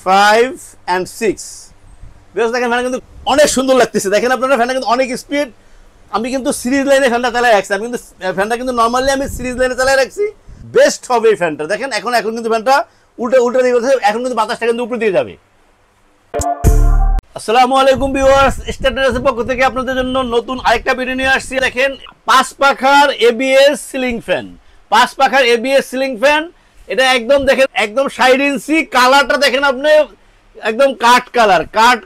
5 and 6 বেশ দেখেন ফ্যানটা কিন্তু অনেক সুন্দর লাগতেছে দেখেন আপনারা ফ্যানটা কিন্তু অনেক স্পিড আমি কিন্তু সিরিজ লাইনে ফ্যানটা চালায় রাখছি আমি কিন্তু ফ্যানটা কিন্তু নরমালি আমি সিরিজ লাইনে চালায় রাখছি বেস্ট হবে এই ফ্যানটা দেখেন এখন কিন্তু ফ্যানটা উল্টা দিকে এখন কিন্তু বাতাসটা কিন্তু উপরে দিয়ে যাবে আসসালামু আলাইকুম ভিউয়ার্স স্ট্যাটাসের পক্ষ থেকে আপনাদের জন্য নতুন আরেকটা ভিডিও নিয়ে আসছি দেখেন 5 পাখার এবিএস সিলিং ফ্যান 5 পাখার এবিএস সিলিং ফ্যান এটা একদম দেখেন একদম 60 ইঞ্চি কালারটা দেখেন আপনি একদম কাট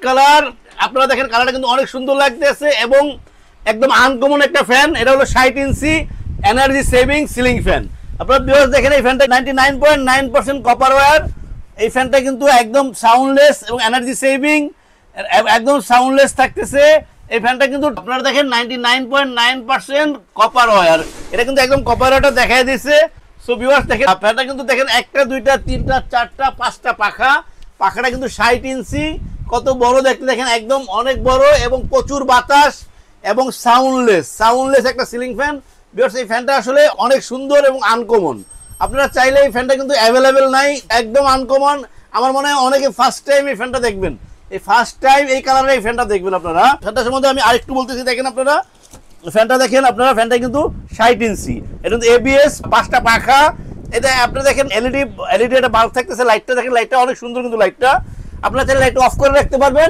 কালার আপনারা দেখেন কালারটা কিন্তু অনেক সুন্দর লাগতেছে এবং একদম আনকমন একটা ফ্যান এটা হলো 60 ইঞ্চি এনার্জি সেভিং সিলিং ফ্যান আপনারা ভিউয়ার্স দেখেন এই ফ্যানটা 99.9% কপার ওয়্যার এই ফ্যানটা কিন্তু একদম সাউন্ডলেস এবং এনার্জি সেভিং একদম সাউন্ডলেস থাকতেছে এই ফ্যানটা কিন্তু আপনারা দেখেন 99.9% কপার ওয়্যার এটা কিন্তু একদম কপার ওয়্যারটা দেখাই দিয়েছে সো ভিউয়ার্স দেখেন ফ্যানটা কিন্তু দেখেন একটা দুইটা তিনটা চারটা পাঁচটা পাখাটা কিন্তু 60 ইঞ্চি কত বড় দেখতে দেখেন একদম অনেক বড় এবং প্রচুর বাতাস এবং সাউন্ডলেস একটা সিলিং ফ্যান ভিউয়ার্স এই ফ্যানটা আসলে অনেক সুন্দর এবং আনকমন আপনারা চাইলে এই ফ্যানটা কিন্তু অ্যাভেলেবেল নাই একদম আনকমন আমার মনে হয় অনেকে ফার্স্ট টাইম এই ফ্যানটা দেখবেন এই ফার্স্ট টাইম এই কালারের এই ফ্যানটা দেখবেন আপনারা ফ্যানটার সম্বন্ধে আমি আরেকটু বলতেছি দেখেন আপনারা ফ্যানটা দেখেন আপনারা ফ্যানটা কিন্তু 60 ইঞ্চি এটা কিন্তু এবিএস 5টা পাখা এটা আপনারা দেখেন এলইডি একটা বাল্ব থাকতেছে লাইটটা দেখেন লাইটটা অনেক সুন্দর কিন্তু লাইটটা আপনারা চাইলে লাইটটা অফ করে রাখতে পারবেন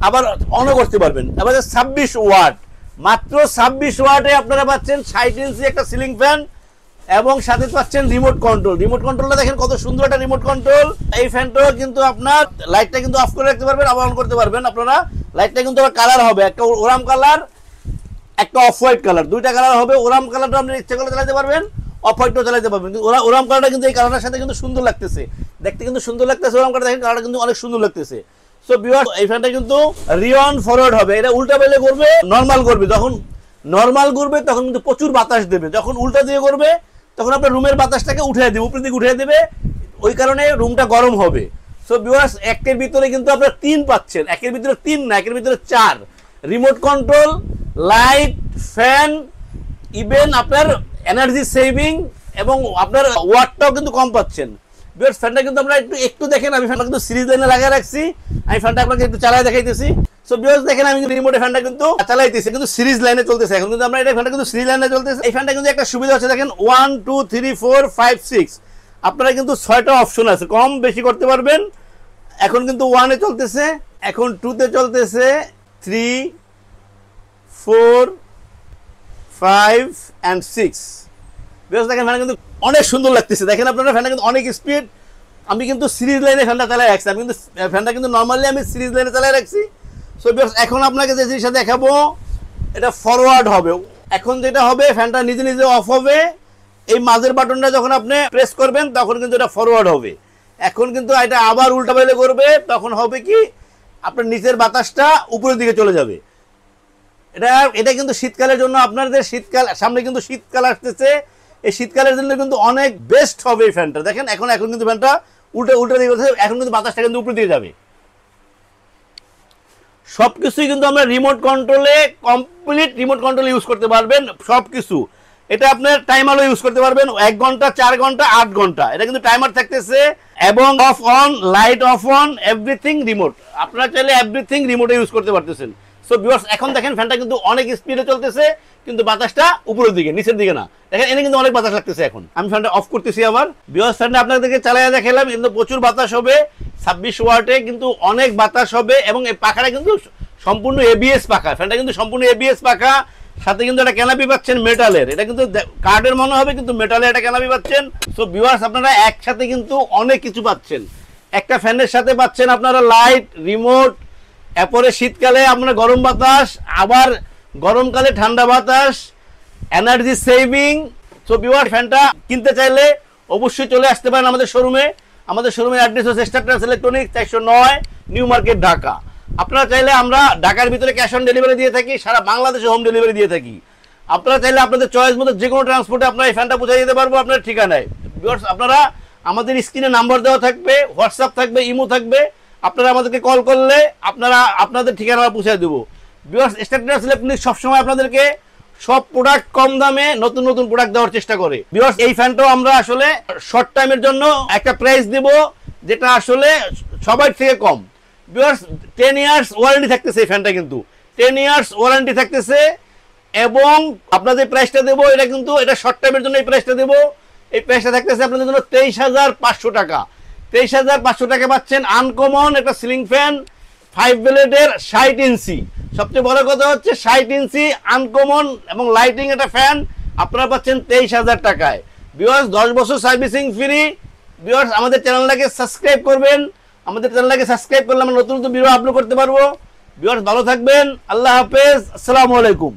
আবার অনও করতে পারবেন আবার 26 ওয়াট মাত্র 26 ওয়াটে আপনারা পাচ্ছেন 60 ইঞ্চি একটা সিলিং ফ্যান এবং সাথে পাচ্ছেন রিমোট কন্ট্রোলটা দেখেন কত সুন্দর একটা রিমোট কন্ট্রোল এই ফ্যানটাও কিন্তু আপনার লাইটটা কিন্তু অফ করে রাখতে পারবেন আবার অন করতে পারবেন আপনারা লাইটটা কিন্তু আবার কালার হবে একটা ওরাম কালার একটা অফ হোয়াইট কালার দুইটা কালার হবে ওরাম কালারটা আপনি ইচ্ছে করে চালাতে পারবেন অফ হোয়াইটও চালাতে পারবেন কিন্তু ওরাম কালারটা কিন্তু এই কালারটার সাথে কিন্তু সুন্দর লাগতেছে দেখতে কিন্তু সুন্দর লাগতেছে ওরাম কালারটা দেখেন কালারটা কিন্তু অনেক সুন্দর লাগতেছে সো ভিউয়ার্স এই ফ্যানটা কিন্তু রিয়ন ফরওয়ার্ড হবে এটা উল্টা বেলে করবে নরমাল করবে যখন নরমাল করবে তখন কিন্তু প্রচুর বাতাস দেবে যখন উল্টা দিয়ে করবে তখন আপনার রুমের বাতাসটাকে উঠিয়ে দেবে উপরের দিকে উঠিয়ে দেবে ওই কারণে রুমটা গরম হবে সো ভিউয়ার্স একের ভিতরে কিন্তু আপনারা 3 পাচ্ছেন একের ভিতরে 3 না একের ভিতরে 4 remote control light fan even আপনার এনার্জি সেভিং এবং আপনার ওয়াটটাও কিন্তু কম পাচ্ছেন ভিউয়ার্স ফ্যানটা কিন্তু আমরা একটু দেখেন আমি ফ্যানটা কিন্তু সিরিজ লাইনে লাগিয়ে রাখছি আমি ফ্যানটা আপনাকে একটু চালায় দেখাইতেছি সো ভিউয়ার্স দেখেন আমি রিমোটে ফ্যানটা কিন্তু চালাইতেছি কিন্তু সিরিজ লাইনে চলতেছে এখন কিন্তু আমরা এটা ফ্যানটা কিন্তু সিরিজ লাইনে চলতেছে এই ফ্যানটা কিন্তু একটা সুবিধা হচ্ছে দেখেন 1 2 3 4 5 6 আপনারা কিন্তু 6টা অপশন আছে কম বেশি করতে পারবেন এখন কিন্তু 1 এ চলতেছে এখন 2 তে চলতেছে 3 4 5 and 6 ভিউয়ার্স দেখেন ফ্যানটা কিন্তু অনেক সুন্দর লাগতেছে দেখেন আপনারা ফ্যানটা কিন্তু অনেক স্পিড আমি কিন্তু সিরিজ লাইনে ফ্যানটা চালায় রাখছি আমি কিন্তু ফ্যানটা কিন্তু নরমালি আমি সিরিজ লাইনে চালায় রাখছি সো ভিউয়ার্স এখন আপনাকে যে জিনিসটা দেখাবো এটা ফরওয়ার্ড হবে এখন যেটা হবে ফ্যানটা নিজে নিজে অফ হবে এই মাঝের বাটনটা যখন আপনি প্রেস করবেন তখন কিন্তু এটা ফরওয়ার্ড হবে এখন কিন্তু এটা আবার উল্টা বেলে করবে তখন হবে কি আপনার নিচের বাতাসটা উপরের দিকে চলে যাবে এটা কিন্তু শীতকালের জন্য আপনাদের শীতকাল সামনে কিন্তু শীতকাল আসতেছে এই শীতকালের জন্য কিন্তু অনেক বেস্ট হবে এই ফ্যানটা দেখেন এখন কিন্তু ফ্যানটা উল্টা দিকে এখন কিন্তু বাতাসটা কিন্তু উপরে দিয়ে যাবে সবকিছুই কিন্তু আমরা রিমোট কন্ট্রোলে কমপ্লিট রিমোট কন্ট্রোল ইউজ করতে পারবেন সবকিছু এটা আপনার টাইমারও ইউজ করতে পারবেন 1 ঘন্টা 4 ঘন্টা 8 ঘন্টা এটা কিন্তু টাইমার থাকতেছে এবং of on light off on everything remote আপনারা চাইলে এভরিথিং রিমোটে ইউজ করতে পারতেছেন সো ভিউয়ার্স এখন দেখেন ফ্যানটা কিন্তু অনেক স্পিডে চলতেছে কিন্তু বাতাসটা উপরের দিকে নিচের দিকে না দেখেন এনে কিন্তু অনেক বাতাস লাগতেছে এখন আমি ফ্যানটা অফ করতেছি আবার ভিউয়ার্স ফ্যানটা আপনাদেরকে চালায়া দেখালাম কিন্তু প্রচুর বাতাস হবে 26 ওয়াটে কিন্তু অনেক বাতাস হবে এবং এই পাখাটা কিন্তু সম্পূর্ণ এবিএস পাখা ফ্যানটা কিন্তু সম্পূর্ণ এবিএস পাখা সাথে কিন্তু একটা ক্যানাপি পাচ্ছেন মেটালের এটা কিন্তু কার্ডের মনে হবে কিন্তু মেটালের একটা ক্যানাপি পাচ্ছেন সো ভিউয়ার্স আপনারা একসাথে কিন্তু অনেক কিছু পাচ্ছেন একটা ফ্যানের সাথে পাচ্ছেন আপনারা লাইট রিমোট এরপরে শীতকালে আপনার গরম বাতাস আবার গরমকালে ঠান্ডা বাতাস এনার্জি সেভিং সো ভিউয়ার্স ফ্যানটা কিনতে চাইলে অবশ্যই চলে আসতে পারেন আমাদের শোরুমের অ্যাড্রেস হচ্ছে স্টারট্রাস ইলেকট্রনিক্স 409 নিউ মার্কেট ঢাকা আপনারা চাইলে আমরা ঢাকার ভিতরে ক্যাশ অন ডেলিভারি দিয়ে থাকি সারা বাংলাদেশে হোম ডেলিভারি দিয়ে থাকি আপনারা চাইলে আপনাদের চয়েস মতো যে কোনো ট্রান্সপোর্টে আপনারা এই ফ্যানটা পৌঁছে দিতে পারবো আপনার ঠিকানায় ভিউয়ার্স আপনারা আমাদের স্ক্রিনে নাম্বার দেওয়া থাকবে হোয়াটসঅ্যাপ থাকবে ইমো থাকবে আপনারা আমাদেরকে কল করলে আপনারা আপনাদের ঠিকানা পৌঁছে দেবো ভিউয়ার্স স্ট্যাটাস ইলেকট্রনিক্স সবসময় আপনাদেরকে সব প্রোডাক্ট কম দামে নতুন প্রোডাক্ট দেওয়ার চেষ্টা করে ভিউয়ার্স এই ফ্যানটাও আমরা আসলে শর্ট টাইমের জন্য একটা প্রাইস দেব যেটা আসলে সবার থেকে কম। ভিউয়ার্স 10 ইয়ার্স ওয়ারেন্টি থাকতেছে এই ফ্যানটা, কিন্তু 10 ইয়ার্স ওয়ারেন্টি থাকতেছে। এবং আপনাদের প্রাইসটা দেবো, এটা কিন্তু এটা শর্ট টাইমের জন্য এই প্রাইসটা দেবো। এই প্রাইসটা থাকতেছে আপনাদের জন্য 23,500 টাকা। 23,500 টাকা পাচ্ছেন আনকমন একটা সিলিং ফ্যান 5 ব্লেডের 60 ইঞ্চি। সবচেয়ে বড় কথা হচ্ছে 60 ইঞ্চি আনকমন এবং লাইটিং একটা ফ্যান আপনারা পাচ্ছেন 23,000 টাকায়। ভিউয়ার্স 10 বছর সার্ভিসিং ফ্রি। ভিউয়ার্স আমাদের চ্যানেলটাকে সাবস্ক্রাইব করবেন, আমাদের চ্যানেলটাকে সাবস্ক্রাইব করলে আমরা নতুন নতুন ভিডিও আপলোড করতে পারবো। ভিউয়ার্স ভালো থাকবেন, আল্লাহ হাফেজ, আসসালামু আলাইকুম।